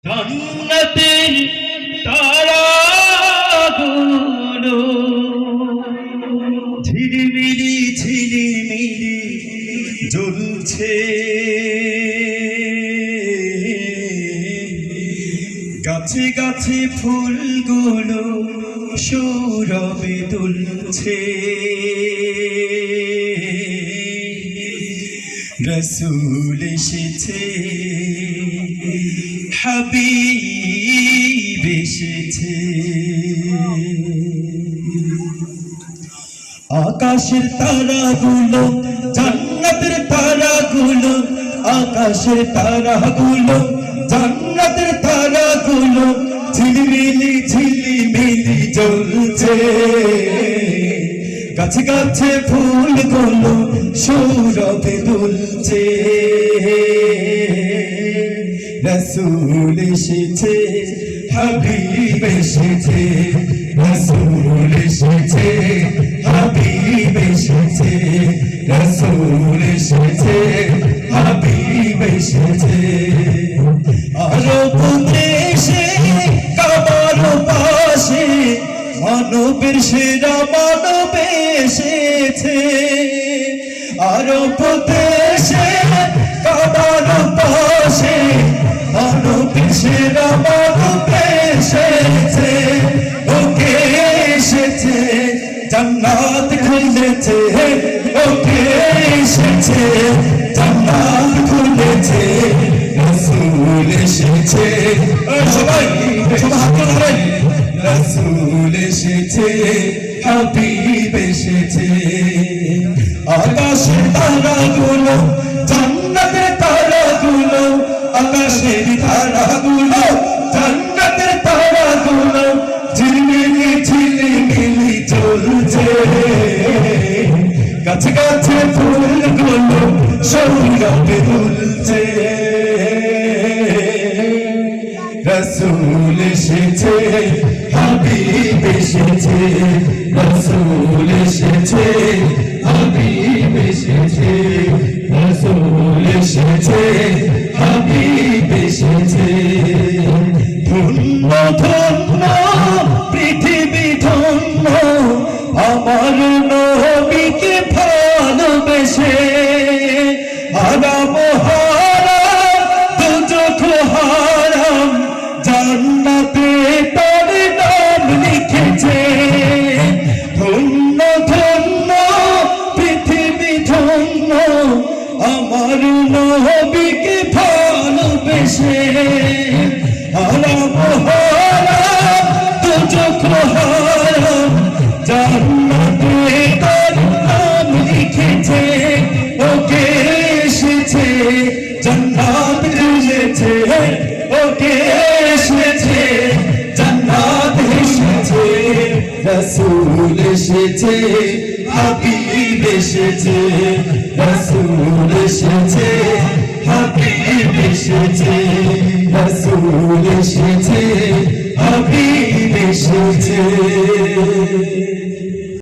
জান্নাতের তারাগুলো ঝিলিমিলি ঝিলিমিলি জ্বলছে, গাছে গাছে ফুলগুলো সৌরভে দুলছে। রসূল এসেছে, হাবিব এসেছে। আকাশের তারাগুলো, জান্নাতের তারাগুলো, আকাশের তারাগুলো, জান্নাতের তারাগুলো ঝিলিমিলি ঝিলিমিলি জ্বলছে। গাছে গাছে ফুলগুলো সৌরভে দুলছে। রসূল এসেছে, হাবিব এসেছে। রসূল এসেছে, হাবিব এসেছে। রসূল এসেছে, হাবিব এসেছে। আরব দেশে কাবার পাশে মানবের সেরা মানব এসেছে। আরব দেশে কাবার পাশে মানবের সেরা মানব এসেছে। ওকে এসেছে, জান্নাত খুলেছে। ওকে এসেছে, জান্নাত খুলেছে। রসূল এসেছে, সবাই হাত ধরাই। রসূল এসেছে, হাবিব এসেছে। আকাশের তারাগুলো, জান্নাতের তারাগুলো, আকাশের তারাগুলো, জান্নাতের তারাগুলো ঝিলিমিলি ঝিলিমিলি জ্বলছে। গাছে গাছে ফুলগুলো সৌরভে দুলছে। রসূল এসেছে, হাবিব এসেছে। রসূল এসেছে, হাবিব এসেছে। রসূল এসেছে, হাবিব এসেছে। ধন্য ধন্য পৃথিবী ধন্য আমার নবীকে ভালোবেসে। হারাম হারাম দুজখ হারাম জান্নাতে তার নাম লিখেছে। ধন্য ধন্য পৃথিবী ধন্য আমার নবীকে ভালোবেসে। হারাম হারাম দুজখ হারাম জান্নাতে তার নাম লিখেছে। ওকে এসেছে, জান্নাত খুলেছে। ওকে এসেছে, জান্নাত এসেছে। রসূল এসেছে, হাবিব এসেছে। রসূল এসেছে,